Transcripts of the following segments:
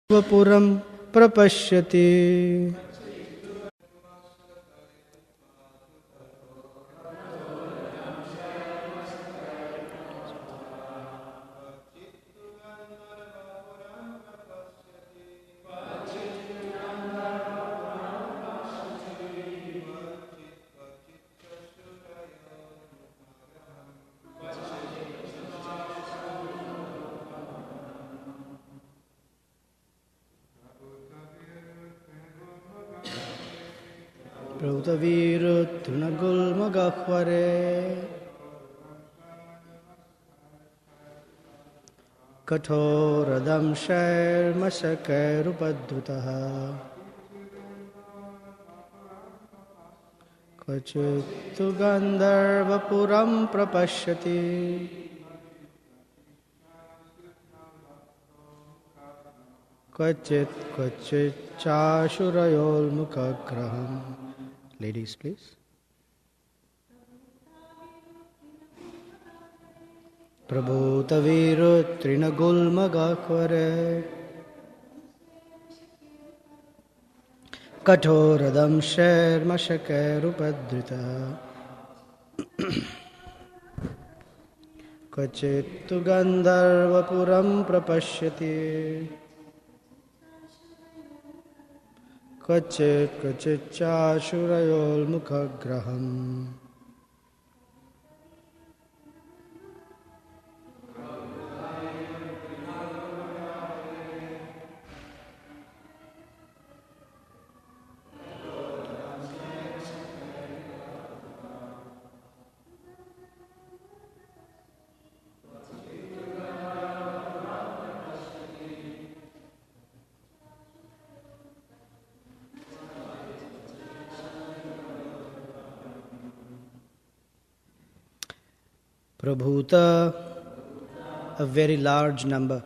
Vapuram prapashyati. Prabhutaviru Trunagul Magahware Kathoradam Shair Masakar Upadrutaha Kachitu Gandharvapuram Prapashyati Kvachit Chashurayol Mukhagraham. Ladies, please. Prabhutaviru Trinagul Magahware Kathoradam Shair Masakar Upadrita Kachitu Gandharvapuram Prapashyati Kvachit Chashurayol Mukhagraham. Prabhuta, a very large number.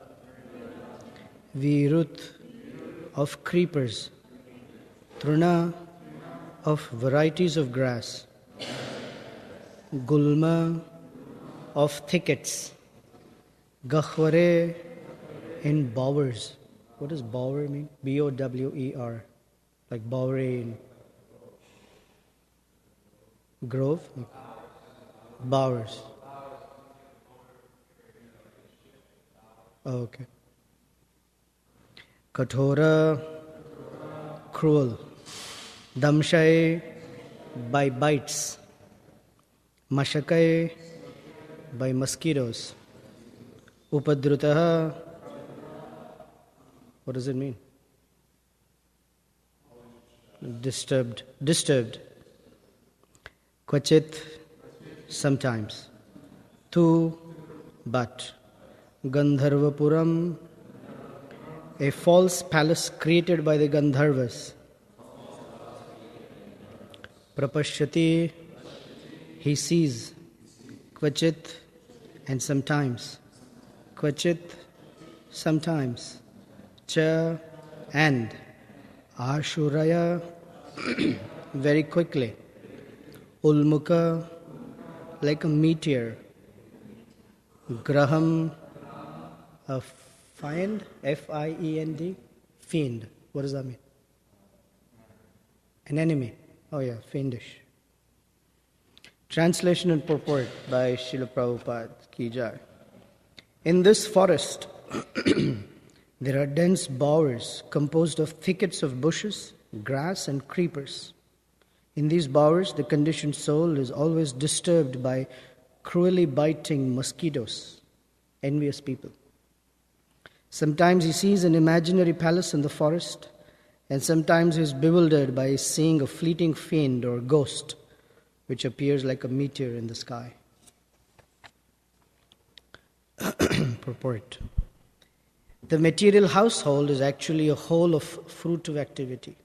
Virut, of creepers. Truna, of varieties of grass. Gulma, of thickets. Gahware, in bowers. What does bower mean? B-O-W-E-R. Like bower in grove? Bowers. Okay. Kathora, cruel. Damshay, by bites. Mashakai, by mosquitoes. Upadrutaha, what does it mean? Disturbed. Kvachit, sometimes. Tu, but. Gandharvapuram, a false palace created by the Gandharvas. Prapashyati, he sees. Kvachit, and sometimes. Kvachit, sometimes. Cha, and. Ashuraya, very quickly. Ulmukha, like a meteor. Graham, a fiend, F-I-E-N-D, fiend. What does that mean? An enemy. Oh yeah, fiendish. Translation and purport by Srila Prabhupada Ki Jai. In this forest, there are dense bowers composed of thickets of bushes, grass and creepers. In these bowers, the conditioned soul is always disturbed by cruelly biting mosquitoes, envious people. Sometimes he sees an imaginary palace in the forest, and sometimes he is bewildered by seeing a fleeting fiend or ghost which appears like a meteor in the sky. Purport. The material household is actually a whole of fruitive activity.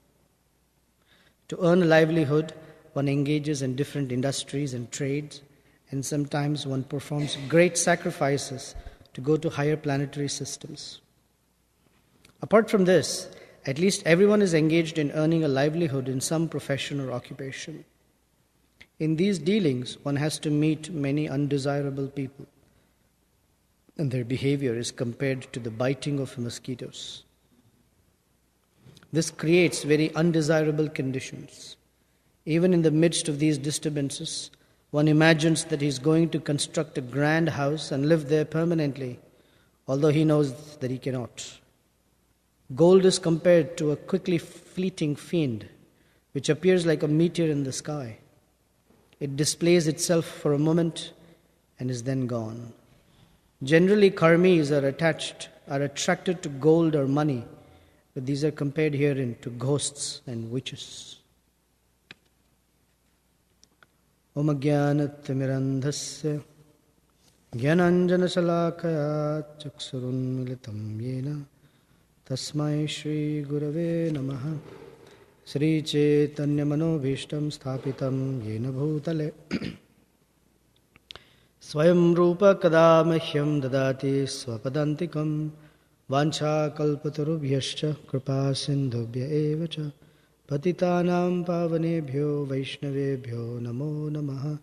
To earn a livelihood, one engages in different industries and trades, and sometimes one performs great sacrifices to go to higher planetary systems. Apart from this, at least everyone is engaged in earning a livelihood in some profession or occupation. In these dealings, one has to meet many undesirable people, and their behavior is compared to the biting of mosquitoes. This creates very undesirable conditions. Even in the midst of these disturbances, one imagines that he is going to construct a grand house and live there permanently, although he knows that he cannot. Gold is compared to a quickly fleeting fiend, which appears like a meteor in the sky. It displays itself for a moment and is then gone. Generally, karmis are attracted to gold or money, but these are compared herein to ghosts and witches. Om Jnanatimirandhasya Jnananjanasalakaya Chaksurunmilitam Yena Tasmai Shri Gurave Namaha Sri Chaitanya Manobhishtam Sthapitam Yena Bhutale Swayam Rupa Kadamahyam Dadati Swapadantikam Vancha Kalpatarubhyascha Kripa Sindhubhya Evacha Patitanam Pavanebhyo Vaishnavebhyo Namo Namaha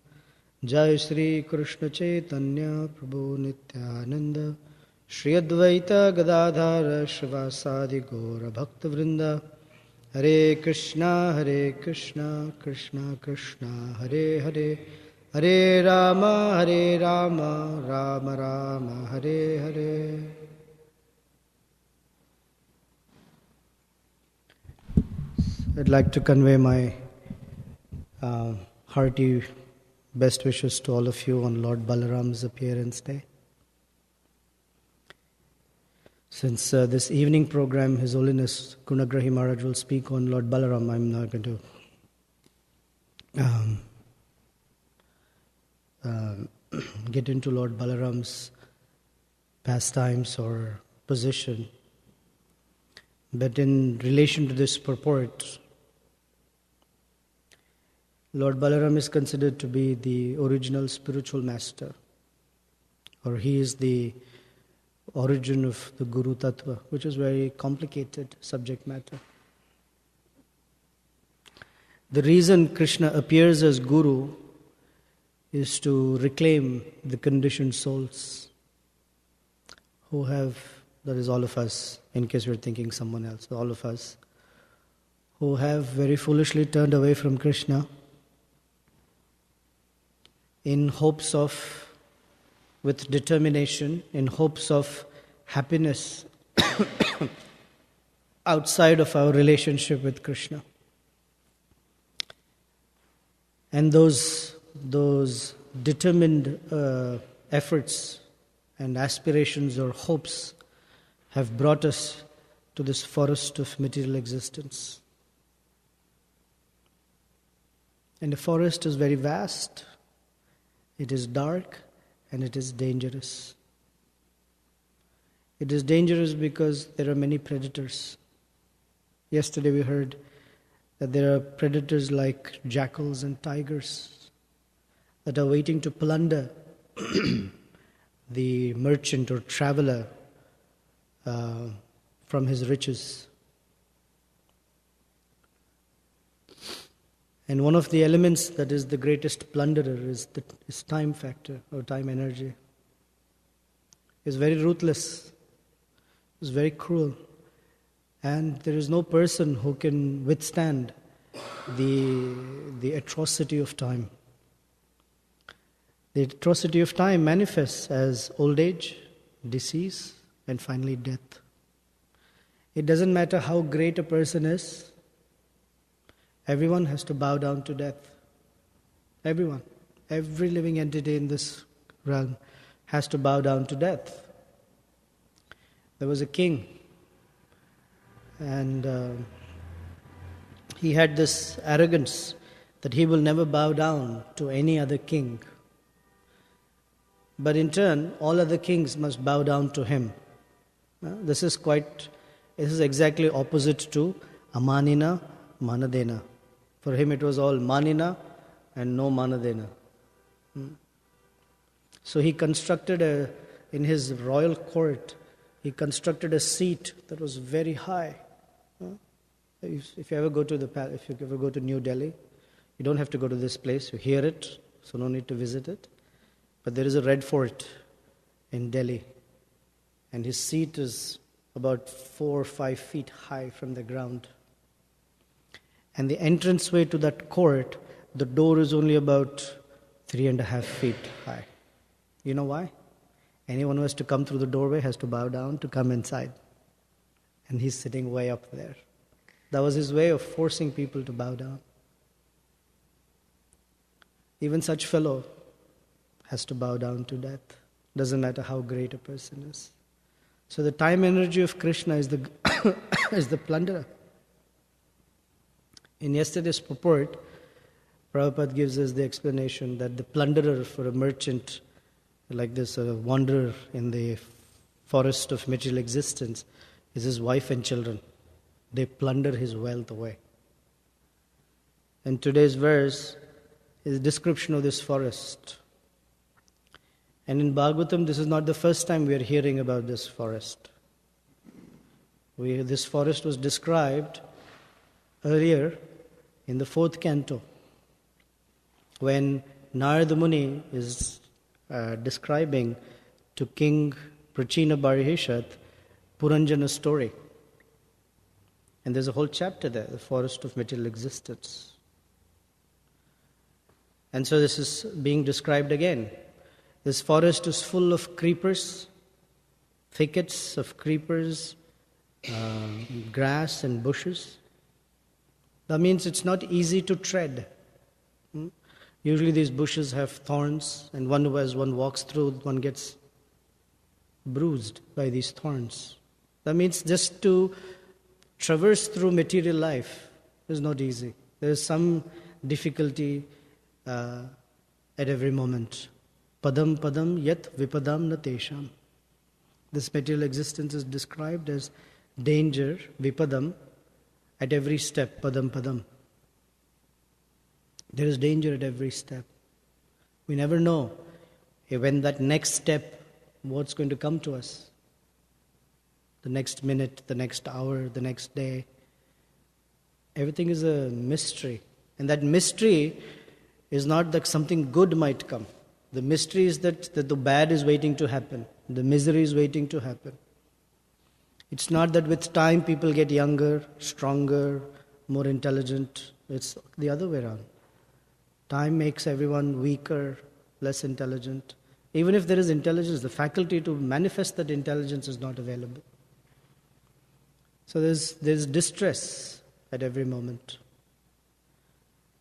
Jai Shri Krishna Chaitanya Prabhu Nityananda Shri Advaita Gadadhara Shrivasadi Gaura Bhakta Vrinda Hare Krishna Krishna Krishna Hare Hare Hare Rama Rama Rama Hare Hare. I'd like to convey my hearty best wishes to all of you on Lord Balaram's appearance day. Since this evening program, His Holiness Gunagrahi Maharaj will speak on Lord Balaram, I'm not going to get into Lord Balaram's pastimes or position. But in relation to this purport, Lord Balaram is considered to be the original spiritual master, or he is the origin of the Guru Tattva, which is very complicated subject matter. The reason Krishna appears as Guru is to reclaim the conditioned souls who have, that is all of us, in case we're thinking someone else, all of us, who have very foolishly turned away from Krishna in hopes of, with determination, in hopes of happiness outside of our relationship with Krishna. And those determined efforts and aspirations or hopes have brought us to this forest of material existence. And the forest is very vast, it is dark, and it is dangerous. It is dangerous because there are many predators. Yesterday we heard that there are predators like jackals and tigers that are waiting to plunder the merchant or traveler from his riches. And one of the elements that is the greatest plunderer is time factor or time energy. It's very ruthless. It's very cruel. And there is no person who can withstand the atrocity of time. The atrocity of time manifests as old age, disease, and finally death. It doesn't matter how great a person is, everyone has to bow down to death. Everyone. Every living entity in this realm has to bow down to death. There was a king, and he had this arrogance that he will never bow down to any other king. But in turn, all other kings must bow down to him. This is exactly opposite to Amanina Manadena. For him it was all Manina and no Manadena. So he constructed in his royal court, he constructed a seat that was very high. If you ever go to New Delhi, you don't have to go to this place. You hear it, so no need to visit it. But there is a Red Fort in Delhi, and his seat is about 4 or 5 feet high from the ground. And the entranceway to that court, the door is only about 3.5 feet high. You know why? Anyone who has to come through the doorway has to bow down to come inside. And he's sitting way up there. That was his way of forcing people to bow down. Even such fellow has to bow down to death. Doesn't matter how great a person is. So the time energy of Krishna is the is the plunderer. In yesterday's purport, Prabhupada gives us the explanation that the plunderer for a merchant like this, a wanderer in the forest of material existence, is his wife and children. They plunder his wealth away. And today's verse is a description of this forest. And in Bhagavatam, this is not the first time we are hearing about this forest. This forest was described earlier in the 4th canto, when Narada Muni is describing to King Prachina Barihishat Puranjana's story. And there's a whole chapter there, the forest of material existence. And so this is being described again. This forest is full of creepers, thickets of creepers, grass and bushes. That means it's not easy to tread. Usually these bushes have thorns, and as one walks through, one gets bruised by these thorns. That means just to traverse through material life is not easy. There is some difficulty at every moment. Padam padam yat vipadam na tesham. This material existence is described as danger, vipadam, at every step, padam padam. There is danger at every step. We never know when that next step, what's going to come to us. The next minute, the next hour, the next day. Everything is a mystery. And that mystery is not that something good might come. The mystery is that the bad is waiting to happen. The misery is waiting to happen. It's not that with time people get younger, stronger, more intelligent. It's the other way around. Time makes everyone weaker, less intelligent. Even if there is intelligence, the faculty to manifest that intelligence is not available. So there's distress at every moment.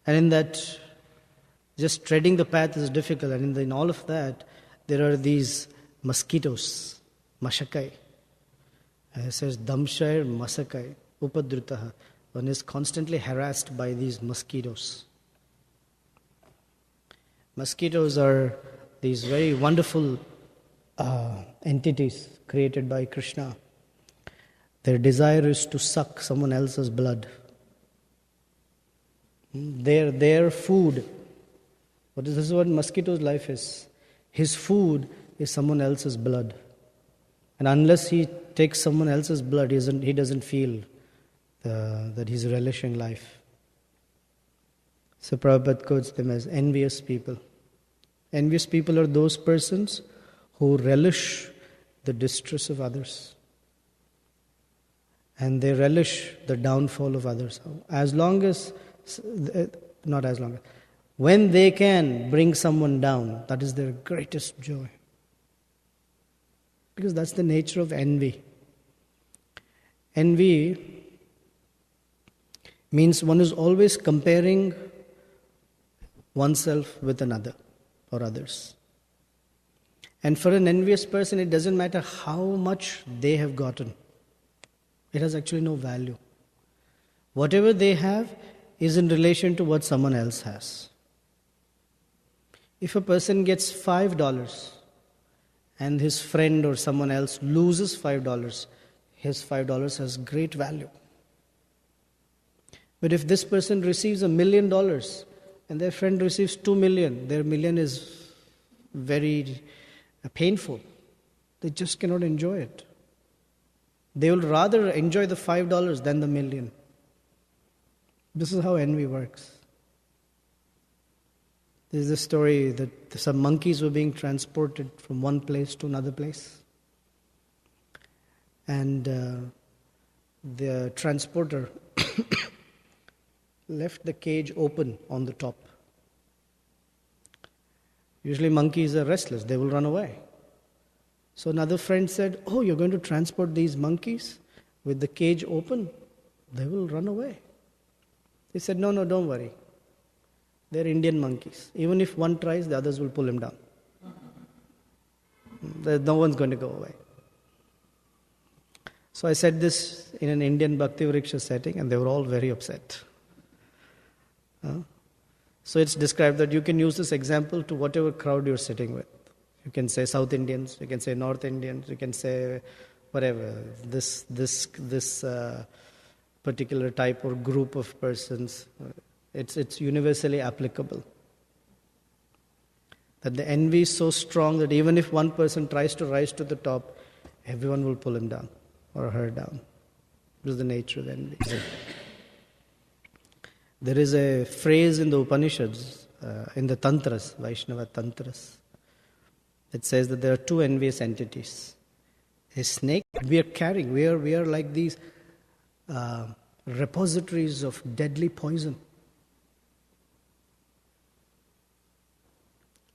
And in that, just treading the path is difficult. And in all of that, there are these mosquitoes, mashakai. It says, damshair masakai, upadrutaha. One is constantly harassed by these mosquitoes. Mosquitoes are these very wonderful entities created by Krishna. Their desire is to suck someone else's blood. Their food, this is what mosquito's life is. His food is someone else's blood. And unless he takes someone else's blood, he doesn't feel that he's relishing life. So Prabhupada quotes them as envious people. Envious people are those persons who relish the distress of others. And they relish the downfall of others. When they can bring someone down, that is their greatest joy. Because that's the nature of envy. Envy means one is always comparing oneself with another or others. And for an envious person, it doesn't matter how much they have gotten. It has actually no value. Whatever they have is in relation to what someone else has. If a person gets $5 and his friend or someone else loses $5, his $5 has great value. But if this person receives $1 million and their friend receives 2 million, their million is very painful. They just cannot enjoy it. They will rather enjoy the $5 than the million. This is how envy works. There's a story that some monkeys were being transported from one place to another place. And the transporter left the cage open on the top. Usually monkeys are restless, they will run away. So another friend said, "Oh, you're going to transport these monkeys with the cage open? They will run away." He said, No, don't worry. They're Indian monkeys. Even if one tries, the others will pull him down. No one's going to go away. So I said this in an Indian Bhakti Vriksha setting, and they were all very upset. So it's described that you can use this example to whatever crowd you're sitting with. You can say South Indians, you can say North Indians, you can say whatever, this particular type or group of persons. It's universally applicable. That the envy is so strong that even if one person tries to rise to the top, everyone will pull him down or her down. This is the nature of envy. There is a phrase in the Upanishads, in the Tantras, Vaishnava Tantras, it says that there are two envious entities. A snake, we are like these repositories of deadly poison.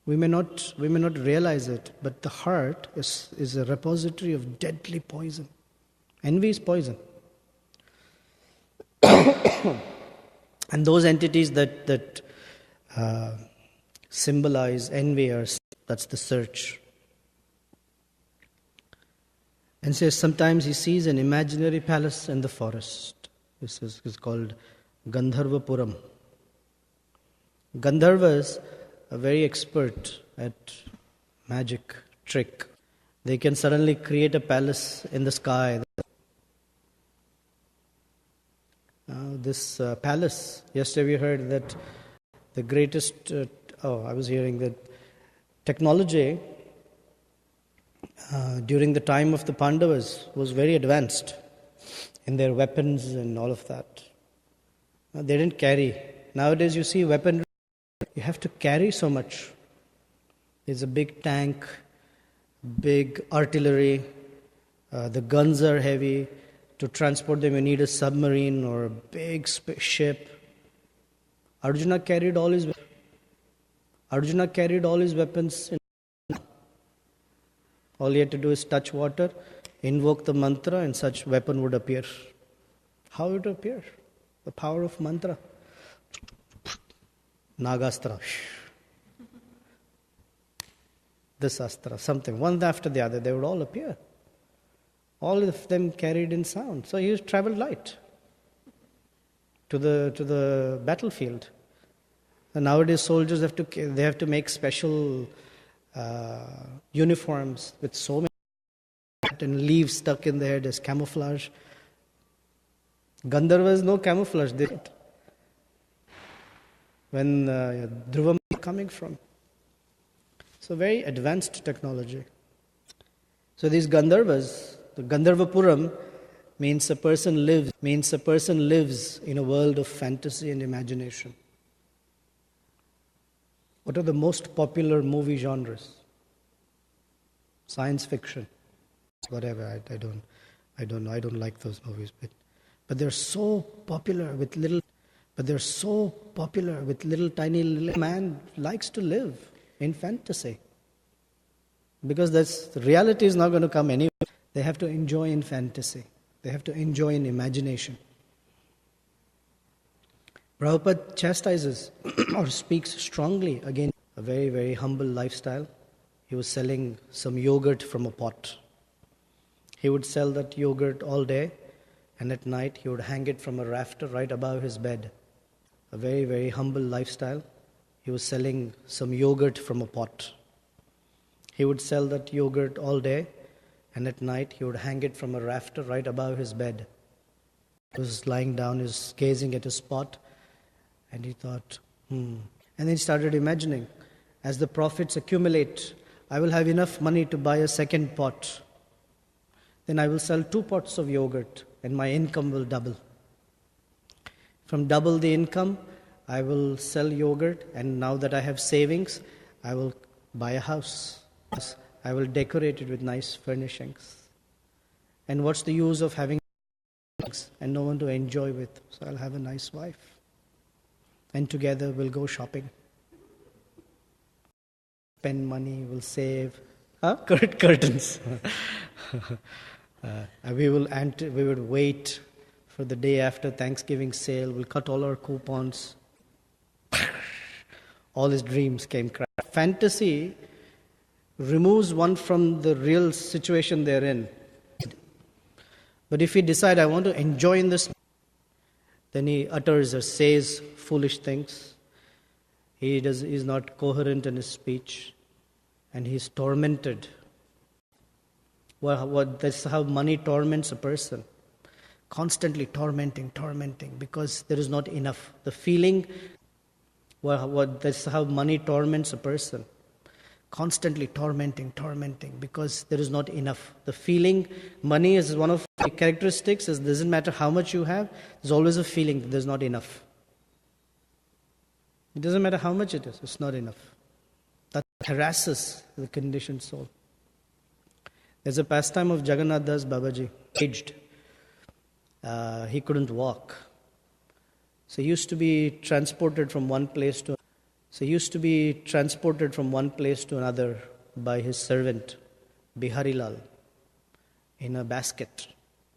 We may not realize it, but the heart is a repository of deadly poison. Envy is poison. And those entities that symbolize envy are, that's the search. And says sometimes he sees an imaginary palace in the forest. This is called Gandharvapuram. Gandharvas are very expert at magic trick. They can suddenly create a palace in the sky. This palace, yesterday we heard that the greatest, I was hearing that technology during the time of the Pandavas was very advanced in their weapons and all of that. They didn't carry. Nowadays you see weaponry, you have to carry so much. There's a big tank, big artillery, the guns are heavy. To transport them you need a submarine or a big ship. Arjuna carried all his weapons. All he had to do is touch water, invoke the mantra, and such weapon would appear. How would it appear? The power of mantra. Nagastra. This astra, something, one after the other, they would all appear. All of them carried in sound. So he traveled light to the battlefield. And nowadays soldiers have to make special uniforms with so many and leaves stuck in the head as camouflage. Gandharvas no camouflage. When Dhruvam is coming from. So very advanced technology. So these Gandharvas, the Gandharvapuram means a person lives in a world of fantasy and imagination. What are the most popular movie genres? Science fiction. Whatever, I don't know. I don't like those movies, but they're so popular with little tiny man likes to live in fantasy. Because the reality is not going to come anyway. They have to enjoy in fantasy. They have to enjoy in imagination. Prabhupada chastises or speaks strongly against a very, very humble lifestyle. He was selling some yogurt from a pot. He would sell that yogurt all day, and at night he would hang it from a rafter right above his bed. A very, very humble lifestyle. He was selling some yogurt from a pot. He would sell that yogurt all day, and at night he would hang it from a rafter right above his bed. He was lying down, he was gazing at his pot, and he thought, And then he started imagining, as the profits accumulate, I will have enough money to buy a second pot. Then I will sell 2 pots of yogurt, and my income will double. From double the income, I will sell yogurt, and now that I have savings, I will buy a house. I will decorate it with nice furnishings. And what's the use of having and no one to enjoy with? So I'll have a nice wife. And together we'll go shopping. Spend money, we'll save. Curtains. We would wait for the day after Thanksgiving sale. We'll cut all our coupons. All his dreams came crashed. Fantasy removes one from the real situation they're in. But if he decides, I want to enjoy in this, then he utters or says foolish things. He's not coherent in his speech, and he's tormented. That's how money torments a person. Constantly tormenting, because there is not enough. The feeling, that's how money torments a person. Constantly tormenting, because there is not enough. The feeling, money is one of the characteristics, it doesn't matter how much you have, there's always a feeling that there's not enough. It doesn't matter how much it is, it's not enough. That harasses the conditioned soul. There's a pastime of Jagannath Das Babaji, aged. He couldn't walk. So he used to be transported from one place to another by his servant, Bihari Lal, in a basket.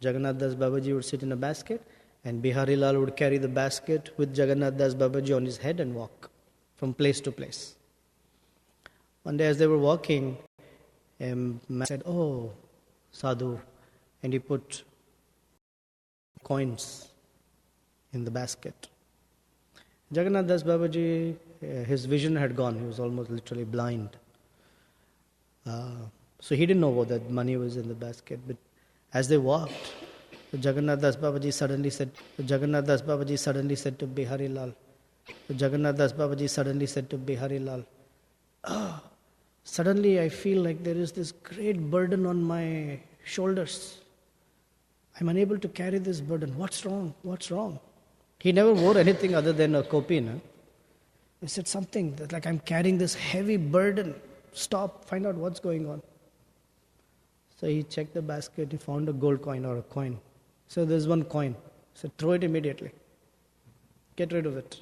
Jagannath Das Babaji would sit in a basket, and Bihari Lal would carry the basket with Jagannath Das Babaji on his head and walk from place to place. One day as they were walking, a man said, "Oh, Sadhu," and he put coins in the basket. Jagannath Das Babaji, his vision had gone. He was almost literally blind. So he didn't know what that money was in the basket. But as they walked, Jagannath Das Babaji suddenly said to Bihari Lal, suddenly I feel like there is this great burden on my shoulders. I'm unable to carry this burden. What's wrong? He never wore anything other than a kopi. He said something that like, I'm carrying this heavy burden. Stop, find out what's going on. So he checked the basket, he found a gold coin or a coin. So there's one coin. He said, throw it immediately. Get rid of it.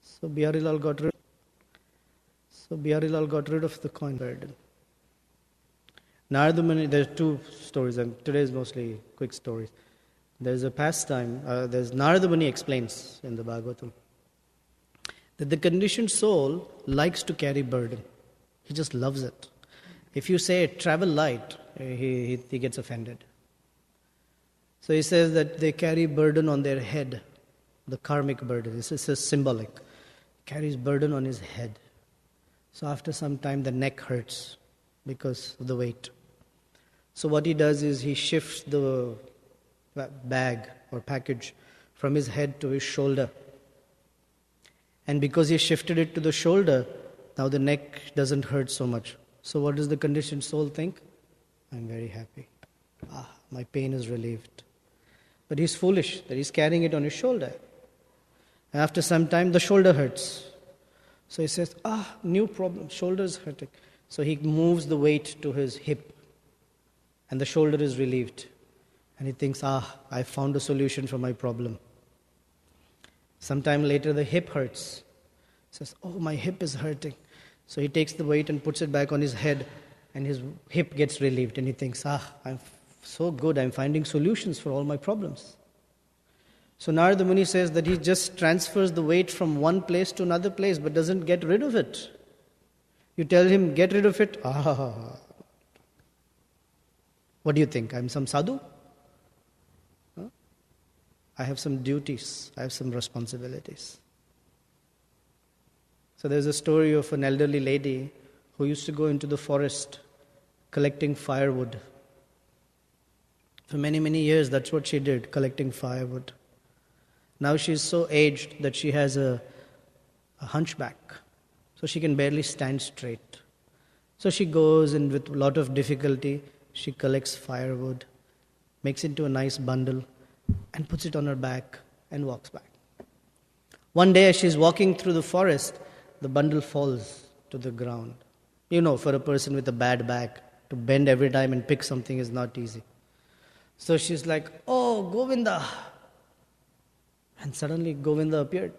So Bihari Lal got rid of the coin burden. Narada Muni, there's two stories, and today is mostly quick stories. There's a pastime, Narada Muni explains in the Bhagavatam that the conditioned soul likes to carry burden. He just loves it. If you say travel light, he gets offended. So he says that they carry burden on their head, the karmic burden. This is symbolic. Carries burden on his head. So after some time the neck hurts because of the weight. So what he does is he shifts the bag or package from his head to his shoulder. And because he shifted it to the shoulder, now the neck doesn't hurt so much. So what does the conditioned soul think? I'm very happy. My pain is relieved. But he's foolish that he's carrying it on his shoulder. And after some time, the shoulder hurts. So he says, new problem, shoulder's hurting. So he moves the weight to his hip. And the shoulder is relieved. And he thinks, I found a solution for my problem. Sometime later, the hip hurts. He says, my hip is hurting. So he takes the weight and puts it back on his head, and his hip gets relieved. And he thinks, I'm so good, I'm finding solutions for all my problems. So Narada Muni says that he just transfers the weight from one place to another place, but doesn't get rid of it. You tell him, get rid of it. What do you think? I'm some sadhu? I have some duties. I have some responsibilities. So there's a story of an elderly lady who used to go into the forest collecting firewood. For many, many years, that's what she did, collecting firewood. Now she's so aged that she has a hunchback. So she can barely stand straight. So she goes and with a lot of difficulty, she collects firewood, makes it into a nice bundle, and puts it on her back and walks back. One day as she's walking through the forest, the bundle falls to the ground. For a person with a bad back, to bend every time and pick something is not easy. So she's like, "Oh, Govinda." And suddenly Govinda appeared.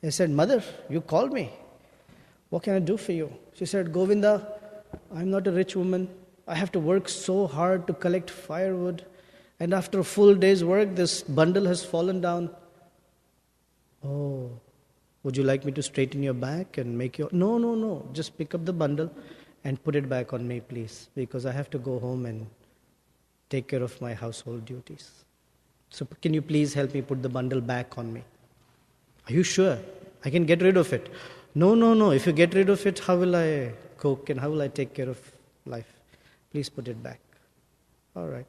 I said, "Mother, you called me. What can I do for you?" She said, "Govinda, I'm not a rich woman. I have to work so hard to collect firewood. And after a full day's work, this bundle has fallen down." "Oh, would you like me to straighten your back and make your..." "No, no, no. Just pick up the bundle and put it back on me, please. Because I have to go home and take care of my household duties. So can you please help me put the bundle back on me?" "Are you sure? I can get rid of it." "No, no, no. If you get rid of it, how will I cook and how will I take care of life? Please put it back." "All right."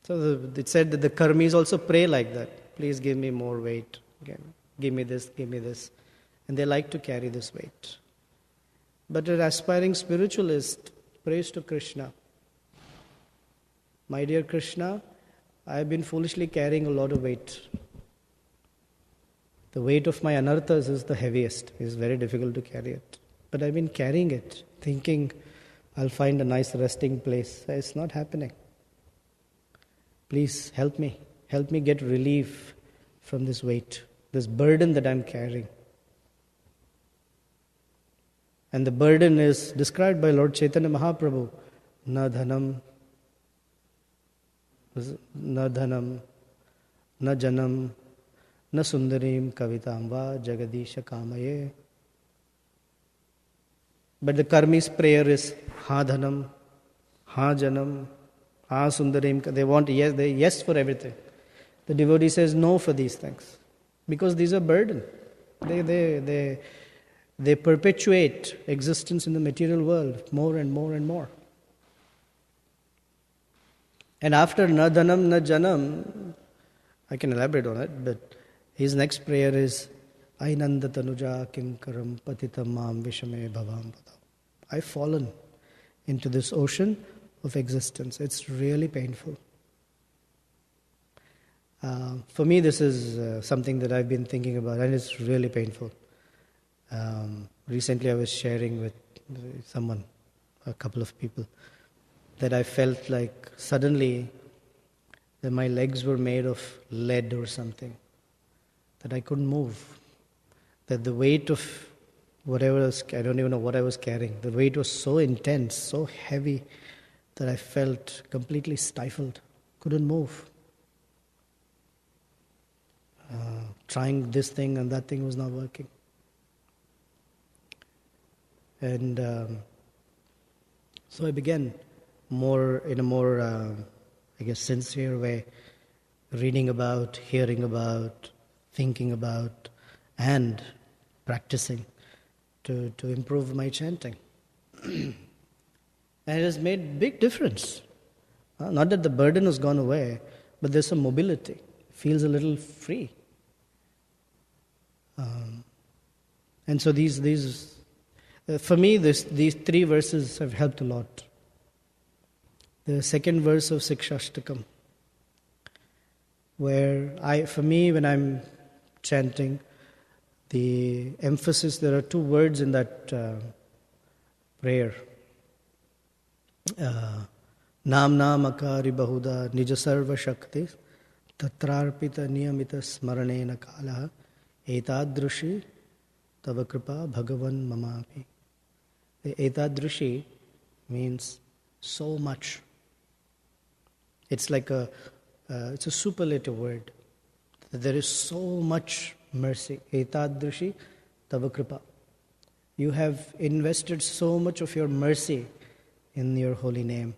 So it said that the karmis also pray like that. "Please give me more weight. Give me this, give me this." And they like to carry this weight. But an aspiring spiritualist prays to Krishna. "My dear Krishna, I have been foolishly carrying a lot of weight. The weight of my anarthas is the heaviest. It is very difficult to carry it. But I've been carrying it, thinking I'll find a nice resting place. It's not happening. Please help me. Help me get relief from this weight, this burden that I'm carrying." And the burden is described by Lord Chaitanya Mahaprabhu. Na dhanam, na dhanam, na janam, na sundarim kavitam va jagadisha kamaye. But the karmi's prayer is ha dhanam, ha janam, ha sundarim. They want yes for everything. The devotee says no for these things because these are burden. They perpetuate existence in the material world more and more and more. And after na dhanam, na janam, I can elaborate on it, but his next prayer is Ainanda tanuja kinkaram patitam mam vishame bhavam padam. I've fallen into this ocean of existence. It's really painful. For me, this is something that I've been thinking about, and it's really painful. Recently I was sharing with someone, a couple of people, that I felt like suddenly that my legs were made of lead or something, that I couldn't move, that the weight of whatever else, I don't even know what I was carrying, the weight was so intense, so heavy, that I felt completely stifled, couldn't move. Trying this thing and that thing was not working. And so I began in a more sincere way, reading about, hearing about, thinking about, and practicing to improve my chanting. And it has made big difference. Not that the burden has gone away, but there's some mobility. It feels a little free. And so for me, these three verses have helped a lot. The second verse of Sikshashtakam, where when I'm chanting, the emphasis, there are two words in that prayer. Nam akari bahuda nija sarva shakti tatrarpita niyamita smaranena kala etadrushi tava kripa bhagavan mamapi. The etadrushi means so much. It's like it's a superlative word. There is so much mercy. Etadrushi tava kripa. You have invested so much of your mercy in your holy name.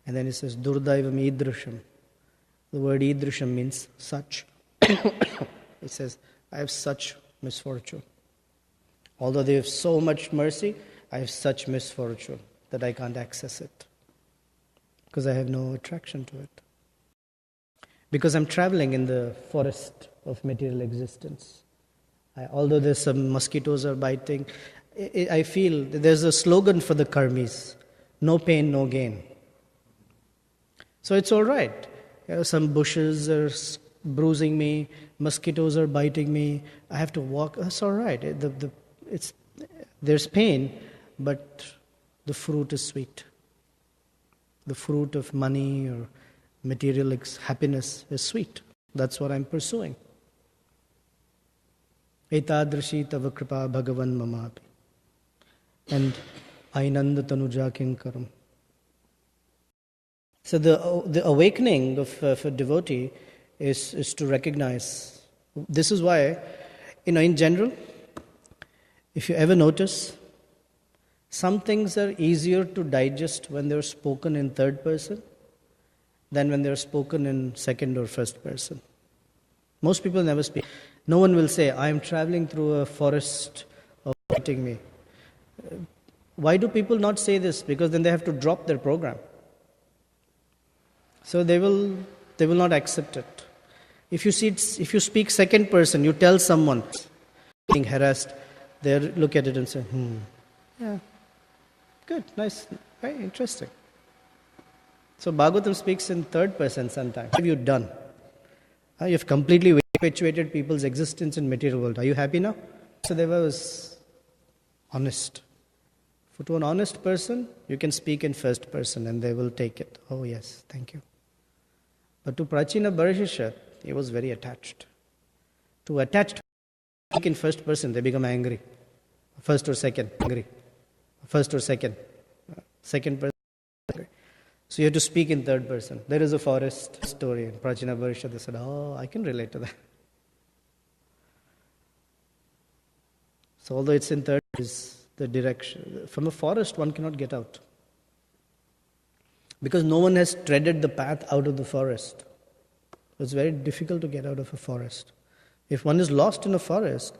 And then it says Durdaivam idrusham. The word idrusham means such. It says, I have such misfortune. Although they have so much mercy, I have such misfortune that I can't access it. Because I have no attraction to it. Because I'm traveling in the forest of material existence. Although there's some mosquitoes are biting, I feel there's a slogan for the karmis, no pain, no gain. So it's all right. Some bushes are bruising me, mosquitoes are biting me, I have to walk, that's all right. There's pain, but the fruit is sweet. the fruit of money or material happiness is sweet. That's what I'm pursuing. Etadrashi tava kripa bhagavan mamapi. And ainanda tanuja kinkaram. So the awakening of a devotee is to recognize. This is why, in general, if you ever notice, some things are easier to digest when they're spoken in third person than when they're spoken in second or first person. Most people never speak. No one will say, I am traveling through a forest of waiting me. Why do people not say this? Because then they have to drop their program. So they will not accept it. If you speak second person, you tell someone being harassed, they look at it and say, yeah, good, nice, very interesting. So Bhagavatam speaks in third person sometimes. What have you done? You've completely perpetuated people's existence in material world. Are you happy now? So they was honest. For to an honest person, you can speak in first person and they will take it. Oh yes, thank you. But to Prachina Barishashat, he was very attached. To attach to speak in first person, they become angry. First or second, angry. First or second. Second person, angry. So you have to speak in third person. There is a forest story in Prachina Barishashat. They said, oh, I can relate to that. So although it's in third, is the direction. From a forest, one cannot get out. Because no one has treaded the path out of the forest. It's very difficult to get out of a forest. If one is lost in a forest,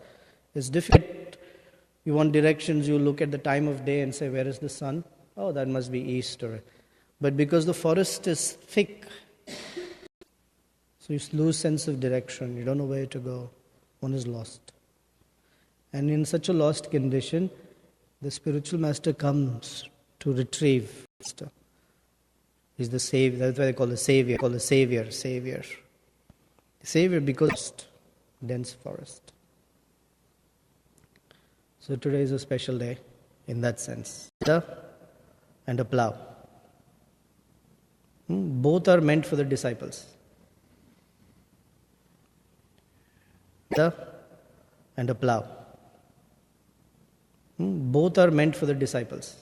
it's difficult. You want directions, you look at the time of day and say, where is the sun? Oh, that must be east. But because the forest is thick, so you lose sense of direction. You don't know where to go. One is lost. And in such a lost condition, the spiritual master comes to retrieve. He's the savior. That's why they call the savior. Savior because dense forest. So today is a special day in that sense. And a plow. Both are meant for the disciples. And a plow. Both are meant for the disciples.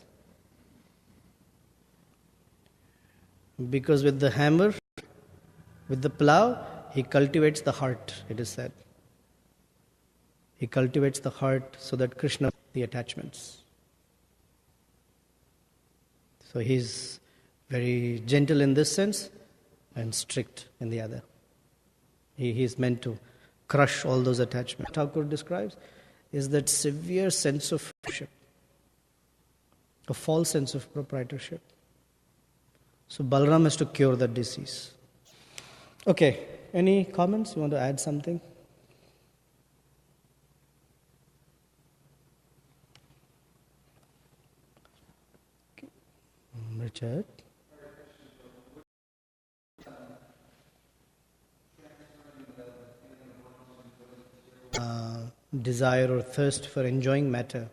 Because with the hammer, with the plow, he cultivates the heart, it is said. He cultivates the heart so that Krishna, the attachments. So he's very gentle in this sense and strict in the other. He's meant to crush all those attachments. Thakur describes is that severe sense of ownership, a false sense of proprietorship. So Balaram has to cure that disease. Okay, any comments? You want to add something? Okay. Richard? Desire or thirst for enjoying matter.